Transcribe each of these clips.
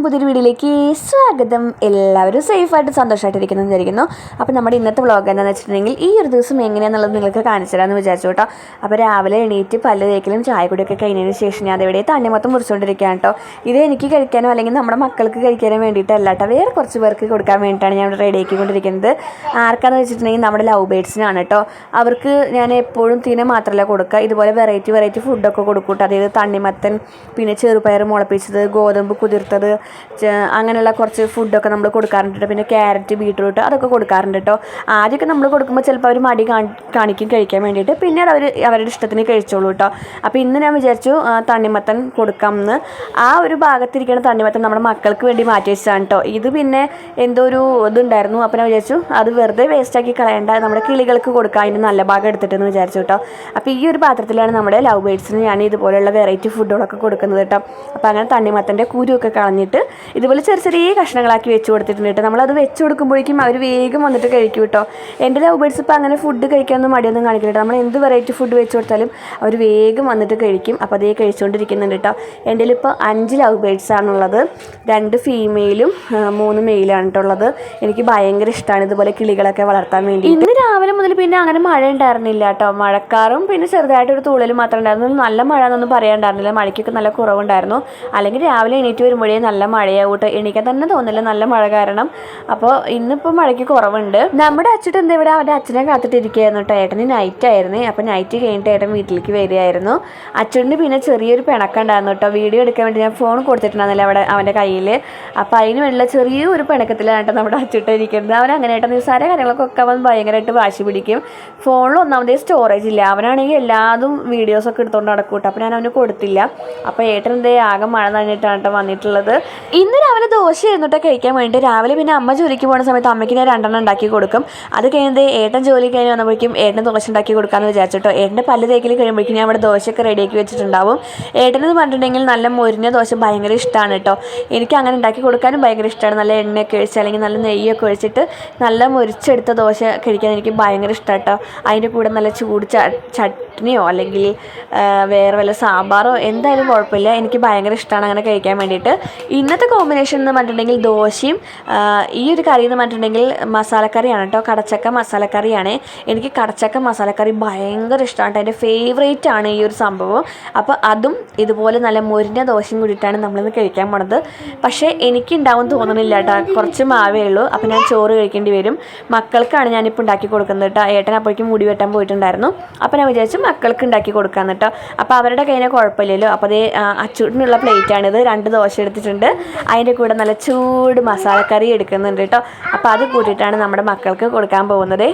പുതിയൊരു വീഡിയോയിലേക്ക് സ്വാഗതം. എല്ലാവരും സേഫായിട്ട് സന്തോഷമായിട്ടിരിക്കുന്നു വിചാരിക്കുന്നു. അപ്പോൾ നമ്മുടെ ഇന്നത്തെ വ്ളോഗ് എന്താണെന്ന് വെച്ചിട്ടുണ്ടെങ്കിൽ ഈ ഒരു ദിവസം എങ്ങനെയാണെന്നുള്ളത് നിങ്ങൾക്ക് കാണിച്ചു തരാമെന്ന് വിചാരിച്ചു കേട്ടോ. അപ്പോൾ രാവിലെ എണീറ്റ് പല്ല് തേക്കലും ചായ കുടിയൊക്കെ കഴിഞ്ഞതിന് ശേഷം ഞാൻ ഇവിടെ തണ്ണിമത്തം മുറിച്ചുകൊണ്ടിരിക്കുകയാണ് കേട്ടോ. ഇത് എനിക്ക് കഴിക്കാനോ അല്ലെങ്കിൽ നമ്മുടെ മക്കൾക്ക് കഴിക്കാനോ വേണ്ടിയിട്ടല്ല കേട്ടോ, വേറെ കുറച്ച് പേർക്ക് കൊടുക്കാൻ വേണ്ടിയിട്ടാണ് ഞാൻ ഇവിടെ റെഡി ആക്കിക്കൊണ്ടിരിക്കുന്നത്. ആർക്കാന്ന് വെച്ചിട്ടുണ്ടെങ്കിൽ നമ്മുടെ ലവ് ബേഡ്സിനാണ് കേട്ടോ. അവർക്ക് ഞാൻ എപ്പോഴും തീന മാത്രമല്ല കൊടുക്കുക, ഇതുപോലെ വെറൈറ്റി ഫുഡൊക്കെ കൊടുക്കും കേട്ടോ. അതായത് തണ്ണിമത്തൻ, പിന്നെ ചെറുപയർ മുളപ്പിച്ചത്, ഗോതമ്പ് കുതിർത്തത്, അങ്ങനെയുള്ള കുറച്ച് ഫുഡൊക്കെ നമ്മൾ കൊടുക്കാറുണ്ട്. പിന്നെ ക്യാരറ്റ്, ബീട്രൂട്ട് അതൊക്കെ കൊടുക്കാറുണ്ട് കേട്ടോ. ആദ്യമൊക്കെ നമ്മൾ കൊടുക്കുമ്പോൾ ചിലപ്പോൾ അവർ മടി കാണിക്കും കഴിക്കാൻ വേണ്ടിയിട്ട്, പിന്നെ അവരുടെ ഇഷ്ടത്തിന് കഴിച്ചോളൂ കേട്ടോ. അപ്പോൾ ഇന്ന് ഞാൻ വിചാരിച്ചു തണ്ണിമത്തൻ കൊടുക്കാമെന്ന്. ആ ഒരു ഭാഗത്തിരിക്കുന്ന തണ്ണിമത്തൻ നമ്മുടെ മക്കൾക്ക് വേണ്ടി മാറ്റി വെച്ചതാണ് കേട്ടോ. ഇത് പിന്നെ എന്തോ ഒരു ഇതുണ്ടായിരുന്നു, അപ്പോൾ ഞാൻ വിചാരിച്ചു അത് വെറുതെ വേസ്റ്റാക്കി കളയേണ്ട, നമ്മുടെ കിളികൾക്ക് കൊടുക്കാം, അതിൻ്റെ നല്ല ഭാഗം എടുത്തിട്ടെന്ന് വിചാരിച്ചു കേട്ടോ. അപ്പോൾ ഈ ഒരു പാത്രത്തിലാണ് നമ്മുടെ ലവ് ബേഡ്സിന് ഞാൻ ഇതുപോലെയുള്ള വെറൈറ്റി ഫുഡുകളൊക്കെ കൊടുക്കുന്നത് കേട്ടോ. അപ്പോൾ അങ്ങനെ തണ്ണിമത്തൻ്റെ കുരുവൊക്കെ കളഞ്ഞിട്ട് ഇതുപോലെ ചെറിയ കഷ്ണങ്ങളാക്കി വെച്ച് കൊടുത്തിട്ടുണ്ട് കേട്ടോ. നമ്മളത് വെച്ച് കൊടുക്കുമ്പോഴേക്കും അവർ വേഗം വന്നിട്ട് കഴിക്കും കേട്ടോ. എൻ്റെ ലവ് ബേഡ്സ് ഇപ്പോൾ അങ്ങനെ ഫുഡ് കഴിക്കാനൊന്നും മടിയൊന്നും കാണിക്കില്ല. നമ്മൾ എന്ത് വെറൈറ്റി ഫുഡ് വെച്ച് കൊടുത്താലും അവർ വേഗം വന്നിട്ട് കഴിക്കും. അപ്പോൾ അതേ കഴിച്ചുകൊണ്ടിരിക്കുന്നുണ്ട് കേട്ടോ. എൻ്റെ ഇപ്പോൾ 5 ലവ് ബേഡ്സ് ആണുള്ളത്. 2 ഫീമെയിലും 3 മെയിലാണ് കേട്ടുള്ളത്. എനിക്ക് ഭയങ്കര ഇഷ്ടമാണ് ഇതുപോലെ കിളികളൊക്കെ വളർത്താൻ വേണ്ടി. ഇന്ന് രാവിലെ മുതൽ പിന്നെ അങ്ങനെ മഴ ഉണ്ടായിരുന്നില്ല കേട്ടോ. മഴക്കാറും പിന്നെ ചെറുതായിട്ടൊരു തൂളലും മാത്രമേ ഉണ്ടായിരുന്നു. നല്ല മഴ എന്നൊന്നും പറയാനുണ്ടായിരുന്നില്ല. മഴയ്ക്കൊക്കെ നല്ല കുറവുണ്ടായിരുന്നു. അല്ലെങ്കിൽ രാവിലെ എണീറ്റ് വരുമ്പോഴേ നല്ല മഴയാവട്ടെ, എണീക്കാൻ തന്നെ തോന്നില്ല നല്ല മഴ കാരണം. അപ്പോൾ ഇന്നിപ്പോൾ മഴയ്ക്ക് കുറവുണ്ട്. നമ്മുടെ അച്ഛൻ എന്താ ഇവിടെ അവൻ്റെ അച്ഛനെ കാത്തിട്ടിരിക്കുകയായിരുന്നു കേട്ടോ. ഏട്ടന് നൈറ്റ് ആയിരുന്നു. അപ്പോൾ നൈറ്റ് കഴിഞ്ഞിട്ട് ഏട്ടൻ വീട്ടിലേക്ക് വരികയായിരുന്നു. അച്ഛന് പിന്നെ ചെറിയൊരു പിണക്കുണ്ടായിരുന്നു കേട്ടോ. വീഡിയോ എടുക്കാൻ വേണ്ടി ഞാൻ ഫോൺ കൊടുത്തിട്ടുണ്ടായിരുന്നില്ല അവിടെ അവൻ്റെ കയ്യിൽ. അപ്പോൾ അതിന് വേണ്ടിയുള്ള ചെറിയൊരു പിണക്കത്തിലാണ് കേട്ടോ നമ്മുടെ അച്ഛൻ ഇരിക്കുന്നത്. അവൻ അങ്ങനെ ഏട്ടൻ നിസ്സാര കാര്യങ്ങളൊക്കെ അവൻ ഭയങ്കരമായിട്ട് വാശി പിടിക്കും. ഫോണിൽ ഒന്നാമതേ സ്റ്റോറേജ് ഇല്ല. അവനാണെങ്കിൽ എല്ലാതും വീഡിയോസൊക്കെ എടുത്തുകൊണ്ട് നടക്കും കേട്ടോ. അപ്പോൾ ഞാൻ അവന് കൊടുത്തില്ല. അപ്പോൾ ഏട്ടൻ എന്തേ ആകെ മഴ നനഞ്ഞിട്ടാണ് കേട്ടോ വന്നിട്ടുള്ളത്. ഇന്ന് രാവിലെ ദോശയായിരുന്നു കേട്ടോ കഴിക്കാൻ വേണ്ടി. രാവിലെ പിന്നെ അമ്മ ജോലിക്ക് പോകുന്ന സമയത്ത് അമ്മയ്ക്ക് ഞാൻ 2 ഉണ്ടാക്കി കൊടുക്കും. അത് കഴിഞ്ഞത് ഏട്ടൻ ജോലി കഴിഞ്ഞ് വന്നപ്പോഴേക്കും ഏട്ടന് ദോശ ഉണ്ടാക്കി കൊടുക്കാമെന്ന് വിചാരിച്ചിട്ടോ. ഏട്ടൻ്റെ പല്ല് തേക്കൽ കഴിയുമ്പോഴേക്കും ഞാൻ അവിടെ ദോശയൊക്കെ റെഡിയാക്കി വെച്ചിട്ടുണ്ടാവും. ഏട്ടനെന്ന് പറഞ്ഞിട്ടുണ്ടെങ്കിൽ നല്ല മൊരിഞ്ഞ ദോശ ഭയങ്കര ഇഷ്ടമാണ് കേട്ടോ. എനിക്ക് അങ്ങനെ ഉണ്ടാക്കി കൊടുക്കാനും ഭയങ്കര ഇഷ്ടമാണ്. നല്ല എണ്ണയൊക്കെ ഒഴിച്ച് അല്ലെങ്കിൽ നല്ല നെയ്യൊക്കെ ഒഴിച്ചിട്ട് നല്ല മൊരിച്ചെടുത്ത ദോശ കഴിക്കാൻ എനിക്ക് ഭയങ്കര ഇഷ്ടമാണ് കേട്ടോ. അതിൻ്റെ കൂടെ നല്ല ചൂട് ചട്നിയോ അല്ലെങ്കിൽ വേറെ വല്ല സാമ്പാറോ എന്തായാലും കുഴപ്പമില്ല, എനിക്ക് ഭയങ്കര ഇഷ്ടമാണ് അങ്ങനെ കഴിക്കാൻ വേണ്ടിയിട്ട്. ഇന്നത്തെ കോമ്പിനേഷൻ എന്ന് പറഞ്ഞിട്ടുണ്ടെങ്കിൽ ദോശയും ഈ ഒരു കറി എന്ന് പറഞ്ഞിട്ടുണ്ടെങ്കിൽ മസാലക്കറിയാണ് കേട്ടോ. കടച്ചക്ക മസാലക്കറിയാണ്. എനിക്ക് കടച്ചക്ക മസാലക്കറി ഭയങ്കര ഇഷ്ടമാണ്. എൻ്റെ ഫേവറേറ്റ് ആണ് ഈ ഒരു സംഭവം. അപ്പോൾ അതും ഇതുപോലെ നല്ല മൊരിഞ്ഞ ദോശയും കൂടിയിട്ടാണ് നമ്മളിന്ന് കഴിക്കാൻ പോണത്. പക്ഷേ എനിക്ക് ഉണ്ടാവും തോന്നുന്നില്ല കേട്ടോ, കുറച്ച് മാവേ ഉള്ളൂ. അപ്പോൾ ഞാൻ ചോറ് കഴിക്കേണ്ടി വരും. മക്കൾക്കാണ് ഞാനിപ്പോൾ ഉണ്ടാക്കി കൊടുക്കുന്നത് കേട്ടോ. ഏട്ടൻ അപ്പോഴേക്കും മുടി വെട്ടാൻ പോയിട്ടുണ്ടായിരുന്നു. അപ്പോൾ ഞാൻ വിചാരിച്ചു മക്കൾക്ക് ഉണ്ടാക്കി കൊടുക്കാമെന്ന് കേട്ടോ. അപ്പോൾ അവരുടെ കയ്യിൽ കുഴപ്പമില്ലല്ലോ. അപ്പോൾ അതേ അച്ചൂട്ടിനുള്ള പ്ലേറ്റാണിത്. 2 ദോശ എടുത്തിട്ടുണ്ട്. അതിൻ്റെ കൂടെ നല്ല ചൂട് മസാലക്കറി എടുക്കുന്നുണ്ട് കേട്ടോ. അപ്പോൾ അത് കൂട്ടിയിട്ടാണ് നമ്മുടെ മക്കൾക്ക് കൊടുക്കാൻ പോകുന്നത്.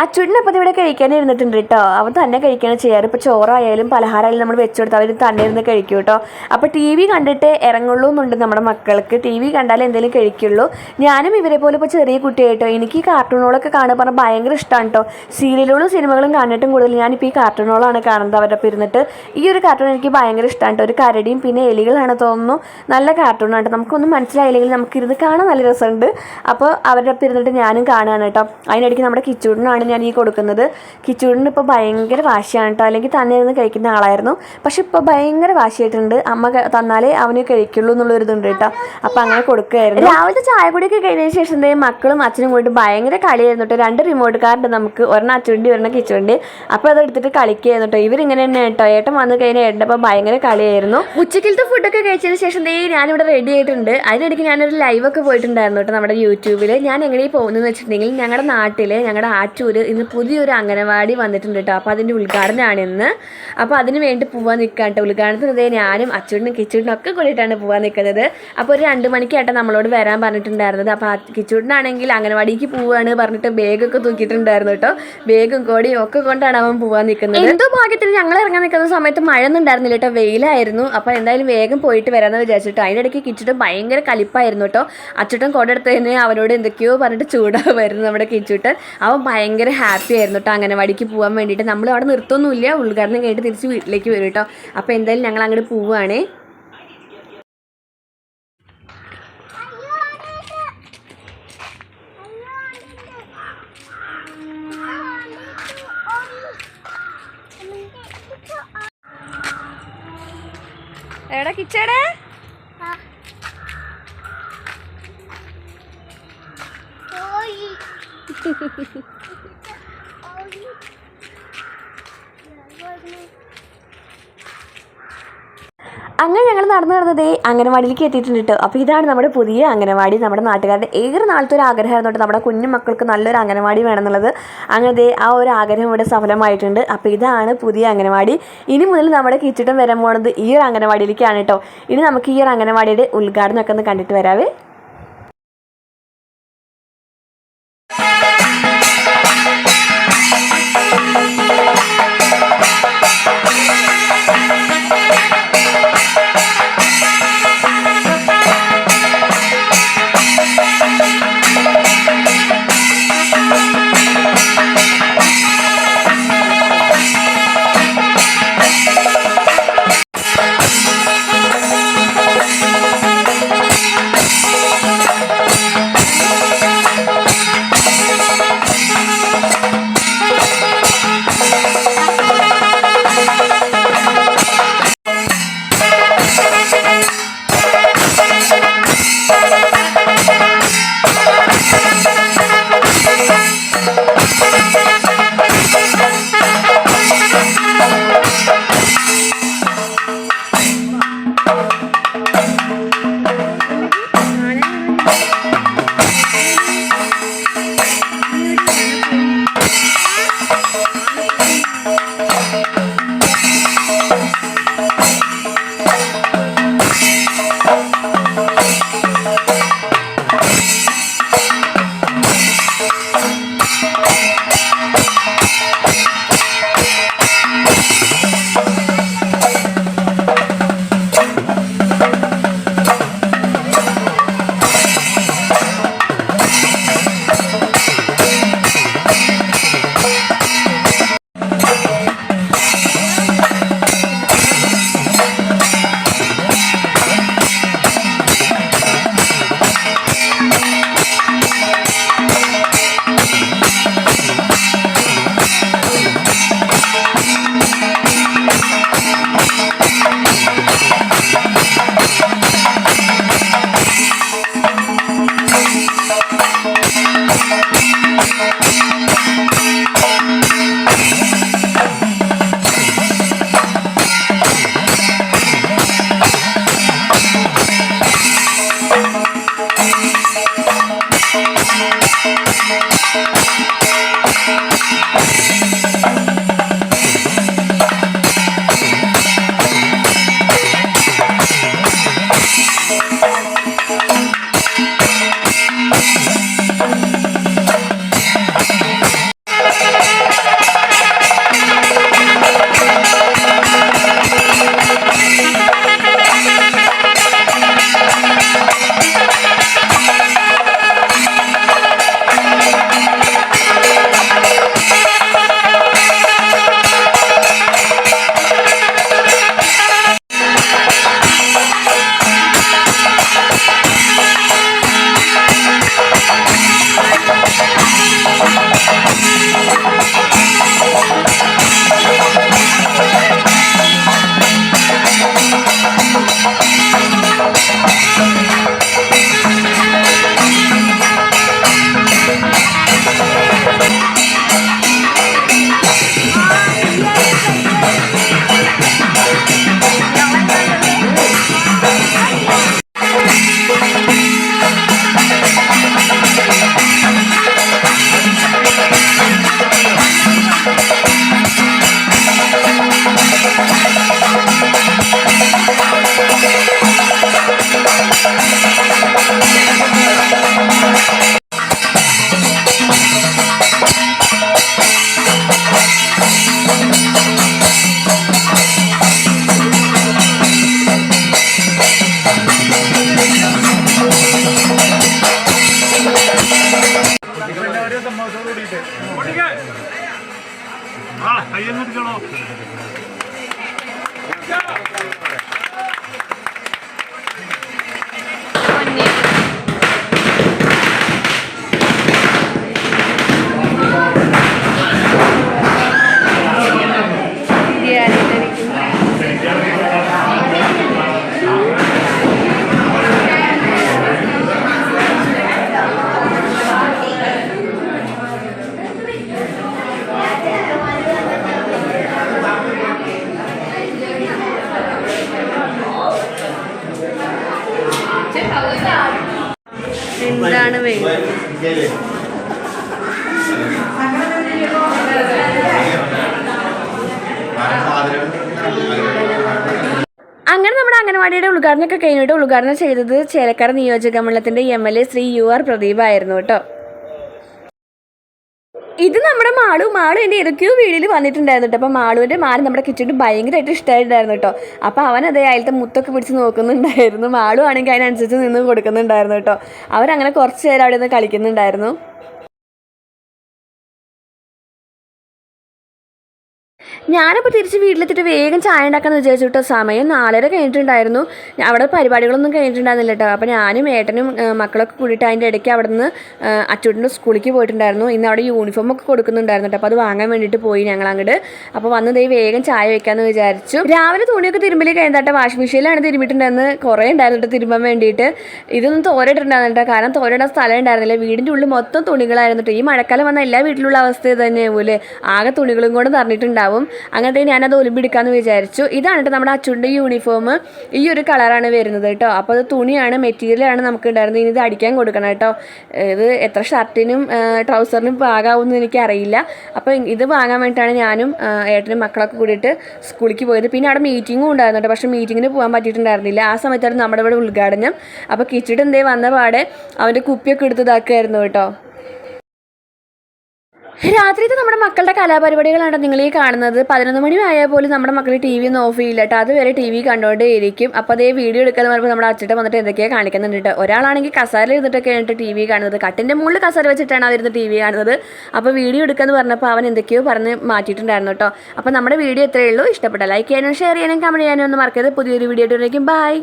അച്ചൂട്ടിനപ്പം ഇവിടെ കഴിക്കാൻ ഇരുന്നിട്ടുണ്ട് കേട്ടോ. അവൻ തന്നെ കഴിക്കുകയാണ് ചെയ്യാറ്. ഇപ്പോൾ ചോറായാലും പലഹാരമായാലും നമ്മൾ വെച്ച് കൊടുത്താൽ അവർ തന്നെ ഇരുന്ന് കഴിക്കും കേട്ടോ. അപ്പോൾ TV കണ്ടിട്ട് ഇറങ്ങുള്ളൂ എന്നുണ്ട് നമ്മുടെ മക്കൾക്ക്. TV കണ്ടാലേ എന്തെങ്കിലും കഴിക്കുള്ളൂ. ഞാനും ഇവരെ പോലെ ഇപ്പോൾ ചെറിയ കുട്ടിയായിട്ടോ. എനിക്ക് ഈ കാർട്ടൂണുകളൊക്കെ കാണുക പറഞ്ഞാൽ ഭയങ്കര ഇഷ്ടമാണ് കേട്ടോ. സീരിയലുകളും സിനിമകളും കണ്ടിട്ടും കൂടുതൽ ഞാനിപ്പോൾ ഈ കാർട്ടൂണുകളാണ് കാണുന്നത്. അവരുടെ ഒപ്പം ഇരുന്നിട്ട് ഈ ഒരു കാർട്ടൂൺ എനിക്ക് ഭയങ്കര ഇഷ്ടമാണ് കേട്ടോ. ഒരു കരടിയും പിന്നെ എലികളാണ് തോന്നുന്നു. നല്ല കാർട്ടൂണാണ് കേട്ടോ. നമുക്കൊന്നും മനസ്സിലായില്ലെങ്കിൽ നമുക്കിരുന്ന് കാണാൻ നല്ല രസമുണ്ട്. അപ്പോൾ അവരുടെ ഒപ്പം ഇരുന്നിട്ട് ഞാനും കാണുകയാണ് കേട്ടോ. അതിനിടയ്ക്ക് നമ്മുടെ കിച്ചൂടിനാണ് ഞാൻ ഈ കൊടുക്കുന്നത്. കിച്ചൂടിന് ഇപ്പോൾ ഭയങ്കര വാശിയാണ് കേട്ടോ. അല്ലെങ്കിൽ തന്നെ ഇരുന്ന് കഴിക്കുന്ന ആളായിരുന്നു. പക്ഷെ ഇപ്പോൾ ഭയങ്കര വാശിയായിട്ടുണ്ട്. അമ്മ തന്നാലേ അവന് കഴിക്കുള്ളൂ എന്നുള്ളൊരിതുണ്ട് കേട്ടോ. അപ്പോൾ അങ്ങനെ കൊടുക്കുകയായിരുന്നു. രാവിലത്തെ ചായ കുടിയൊക്കെ കഴിഞ്ഞതിന് ശേഷം മക്കളും അച്ഛനും കൂടി ഭയങ്കര കളിയായിരുന്നു കേട്ടോ. 2 റിമോട്ട് കാറുണ്ട് നമുക്ക്, ഒരെണ്ണം അച്ചുണ്ടി ഒരെണ്ണം കിച്ചുണ്ടി. അപ്പോൾ അതെടുത്തിട്ട് കളിക്കുകയായിരുന്നു കേട്ടോ. ഇവരിങ്ങനെ തന്നെ കേട്ടോ. ഏട്ടൻ വന്നു കഴിഞ്ഞാൽ ഏട്ടപ്പോൾ ഭയങ്കര കളിയായിരുന്നു. ഉച്ചക്കലത്തെ ഫുഡൊക്കെ കഴിച്ചതിന് ശേഷം ഞാനിവിടെ റെഡി ആയിട്ടുണ്ട്. അതിനിടയ്ക്ക് ഞാനൊരു ലൈവൊക്കെ പോയിട്ടുണ്ടായിരുന്നു കേട്ടോ നമ്മുടെ യൂട്യൂബിൽ. ഞാൻ എങ്ങനെയാണ് പോകുന്നതെന്ന് വെച്ചിട്ടുണ്ടെങ്കിൽ ഞങ്ങളുടെ നാട്ടിൽ ഞങ്ങളുടെ ആറ്റൂർ ഇന്ന് പുതിയൊരു അംഗനവാടി വന്നിട്ടുണ്ട് കേട്ടോ. അപ്പോൾ അതിൻ്റെ ഉദ്ഘാടനമാണ് ഇന്ന്. അപ്പോൾ അതിന് വേണ്ടി പോകാൻ നിൽക്കാം കേട്ടോ. ഉദ്ഘാടനത്തിന് ഞാനും അച്ചൂടിനും കിച്ചൂടിനും ഒക്കെ കൂടിയിട്ടാണ് പോകാൻ നിൽക്കുന്നത്. അപ്പോൾ ഒരു 2 മണിക്കായിട്ട് നമ്മളോട് വരാൻ പറഞ്ഞിട്ടുണ്ടായിരുന്നത്. അപ്പോൾ കിച്ചൂടിനാണെങ്കിൽ അംഗനവാടിക്ക് പോവുകയാണ് പറഞ്ഞിട്ട് ബാഗൊക്കെ തൂക്കിയിട്ടുണ്ടായിരുന്നു കേട്ടോ. ബാഗും കോടിയും ഒക്കെ കൊണ്ടാണ് അവൻ പോകാൻ നിൽക്കുന്നത്. എന്തോ ഭാഗ്യത്തിന് ഞങ്ങൾ ഇറങ്ങാൻ നിൽക്കുന്ന സമയത്ത് മഴ ഒന്നും ഉണ്ടായിരുന്നില്ല കേട്ടോ, വെയിലായിരുന്നു. അപ്പോൾ എന്തായാലും വേഗം പോയിട്ട് വരാമെന്ന് വിചാരിച്ചിട്ടോ. അതിനിടയ്ക്ക് കിച്ചൂട്ടൻ ഭയങ്കര കലിപ്പായിരുന്നു കേട്ടോ. അച്ചൂട്ടൻ കൊടെടുത്ത് തന്നെ അവനോട് എന്തൊക്കെയോ പറഞ്ഞിട്ട് ചൂടാവുമായിരുന്നു നമ്മുടെ കിച്ചൂട്ടൻ. അവൻ ഭയങ്കര ഹാപ്പി ആയിരുന്നു കേട്ടോ അംഗനവാടിക്ക് പോകാൻ വേണ്ടിയിട്ട്. നമ്മൾ അവിടെ നിർത്തുന്നില്ല, ഉദ്ഘാടനം കഴിഞ്ഞിട്ട് തിരിച്ച് വീട്ടിലേക്ക് വരും കേട്ടോ. അപ്പോൾ എന്തായാലും ഞങ്ങൾ അങ്ങോട്ട് പോവുകയാണേ. എടാ കിച്ചടെ അങ്ങനെ ഞങ്ങൾ നടന്നതേ അംഗനവാടിയിലേക്ക് എത്തിയിട്ടുണ്ട് കേട്ടോ. അപ്പോൾ ഇതാണ് നമ്മുടെ പുതിയ അംഗനവാടി. നമ്മുടെ നാട്ടുകാരുടെ ഏറെ നാളത്തെ ഒരു ആഗ്രഹമായിരുന്നു കേട്ടോ, നമ്മുടെ കുഞ്ഞു മക്കൾക്ക് നല്ലൊരു അംഗനവാടി വേണമെന്നുള്ളത്. അങ്ങനെ ആ ഒരു ആഗ്രഹം ഇവിടെ സഫലമായിട്ടുണ്ട്. അപ്പോൾ ഇതാണ് പുതിയ അംഗനവാടി. ഇനി മുതൽ നമ്മുടെ കിച്ചിട്ടം വരാൻ പോകുന്നത് ഈ ഒരു അംഗനവാടിയിലേക്കാണ് കേട്ടോ. ഇനി നമുക്ക് ഈ ഒരു അംഗനവാടിയുടെ ഉദ്ഘാടനമൊക്കെ ഒന്ന് കണ്ടിട്ട് വരാവേ. Yeah. അംഗനവാടിയുടെ ഉദ്ഘാടനമൊക്കെ കഴിഞ്ഞിട്ട് ഉദ്ഘാടനം ചെയ്തത് ചേലക്കര നിയോജക മണ്ഡലത്തിൻ്റെ MLA ശ്രീ UR പ്രദീപ് ആയിരുന്നു കേട്ടോ. ഇത് നമ്മുടെ മാളു എൻ്റെ ഏതൊക്കെയോ വീഡിയോയിൽ വന്നിട്ടുണ്ടായിരുന്നു കേട്ടോ. അപ്പോൾ മാളുവിൻ്റെ മാറി നമ്മുടെ കിച്ചണിൽ ഭയങ്കരമായിട്ട് ഇഷ്ടമായിട്ടുണ്ടായിരുന്നു കേട്ടോ. അപ്പോൾ അവൻ അതേ അതിലത്തെ മുത്തൊക്കെ പിടിച്ച് നോക്കുന്നുണ്ടായിരുന്നു. മാളു ആണെങ്കിൽ അതിനനുസരിച്ച് നിന്ന് കൊടുക്കുന്നുണ്ടായിരുന്നു കേട്ടോ. അവരങ്ങനെ കുറച്ച് നേരം അവിടെ നിന്ന് കളിക്കുന്നുണ്ടായിരുന്നു. ഞാനപ്പോൾ തിരിച്ച് വീട്ടിലെത്തിയിട്ട് വേഗം ചായ ഉണ്ടാക്കാമെന്ന് വിചാരിച്ചു കേട്ടോ. സമയം 4:30 കഴിഞ്ഞിട്ടുണ്ടായിരുന്നു. അവിടെ പരിപാടികളൊന്നും കഴിഞ്ഞിട്ടുണ്ടായിരുന്നില്ല കേട്ടോ. അപ്പോൾ ഞാനും ഏട്ടനും മക്കളൊക്കെ കൂടിയിട്ട് അതിൻ്റെ ഇടയ്ക്ക് അവിടെ നിന്ന് അച്ചൂട്ടിൻ്റെ സ്കൂളിലേക്ക് പോയിട്ടുണ്ടായിരുന്നു. ഇന്ന് അവിടെ യൂണിഫോമൊക്കെ കൊടുക്കുന്നുണ്ടായിരുന്നു കേട്ടോ. അപ്പോൾ അത് വാങ്ങാൻ വേണ്ടിയിട്ട് പോയി ഞങ്ങൾ അങ്ങോട്ട്. അപ്പോൾ വന്നത് വേഗം ചായ വയ്ക്കാമെന്ന് വിചാരിച്ചു. രാവിലെ തുണിയൊക്കെ തിരുമ്പൽ കഴിഞ്ഞിട്ട് വാഷിംഗ് മെഷീനിലാണ് തിരുമ്പിയിട്ടുണ്ടായിരുന്നു. കുറേ ഉണ്ടായിരുന്നു കേട്ടോ തിരുമ്പാൻ വേണ്ടിയിട്ട്. ഇതൊന്നും തോരയിട്ടുണ്ടായിരുന്നു കേട്ടോ. കാരണം തോരയിടാൻ സ്ഥലം ഉണ്ടായിരുന്നില്ല. വീടിൻ്റെ ഉള്ളിൽ മൊത്തം തുണികളായിരുന്നു കേട്ടോ. ഈ മഴക്കാലം വന്ന എല്ലാ വീട്ടിലുള്ള അവസ്ഥ തന്നെയാവൂലേ. ആകെ തുണികളും കൂടെ നിറഞ്ഞിട്ടുണ്ടാവും. അങ്ങനത്തെ ഞാനത് ഒലിമ്പെടുക്കാമെന്ന് വിചാരിച്ചു. ഇതാണ് കേട്ടോ നമ്മുടെ അച്ചുൻ്റെ യൂണിഫോം. ഈ ഒരു കളറാണ് വരുന്നത് കേട്ടോ. അപ്പോൾ അത് തുണിയാണ്, മെറ്റീരിയലാണ് നമുക്ക് ഉണ്ടായിരുന്നത്. ഇനി ഇത് അടിക്കാൻ കൊടുക്കണം കേട്ടോ. ഇത് എത്ര ഷർട്ടിനും ട്രൗസറിനും പാകാവുമെന്ന് എനിക്കറിയില്ല. അപ്പോൾ ഇത് വാങ്ങാൻ വേണ്ടിയിട്ടാണ് ഞാനും ഏട്ടനും മക്കളൊക്കെ കൂടിയിട്ട് സ്കൂളിലേക്ക് പോയത്. പിന്നെ അവിടെ മീറ്റിങ്ങും ഉണ്ടായിരുന്നു കേട്ടോ. പക്ഷേ മീറ്റിങ്ങിന് പോകാൻ പറ്റിയിട്ടുണ്ടായിരുന്നില്ല. ആ സമയത്തായിരുന്നു നമ്മുടെ ഇവിടെ ഉദ്ഘാടനം. അപ്പോൾ കിച്ചിട്ട് വന്ന പാടെ അവൻ്റെ കുപ്പിയൊക്കെ എടുത്തതാക്കുമായിരുന്നു കേട്ടോ. രാത്രിത്തെ നമ്മുടെ മക്കളുടെ കലാപരിപാടികളാണ് നിങ്ങൾ ഈ കാണുന്നത്. 11 മണി ആയാൽ പോലും നമ്മുടെ മക്കൾ TV ഒന്നും ഓഫ് ചെയ്യില്ല കേട്ടോ. അതുവരെ TV കണ്ടുകൊണ്ടേ ഇരിക്കും. അപ്പോൾ അതേ വീഡിയോ എടുക്കാന്ന് പറയുമ്പോൾ നമ്മുടെ അച്ഛൻ വന്നിട്ട് എന്തൊക്കെയാണ് കാണിക്കുന്നുണ്ട് കേട്ടോ. ഒരാളാണെങ്കിൽ കസാരയിൽ ഇരുന്നിട്ടൊക്കെയാണ് TV കാണുന്നത്. കട്ടിൻ്റെ മുകളിൽ കസാര വെച്ചിട്ടാണ് അവരിന്ന് TV കാണുന്നത്. അപ്പോൾ വീഡിയോ എടുക്കാന്ന് പറഞ്ഞപ്പോൾ അവൻ എന്തൊക്കെയോ പറഞ്ഞ് മാറ്റിയിട്ടുണ്ടായിരുന്നു കേട്ടോ. അപ്പോൾ നമ്മുടെ വീഡിയോ ഇത്രയേ ഉള്ളൂ. ഇഷ്ടപ്പെട്ട ലൈക്ക് ചെയ്യാനും ഷെയർ ചെയ്യാനും കമൻറ്റ് ചെയ്യാനും ഒന്നും മറക്കരുത്. പുതിയൊരു വീഡിയോ ആയിട്ടായിരിക്കും. ബൈ.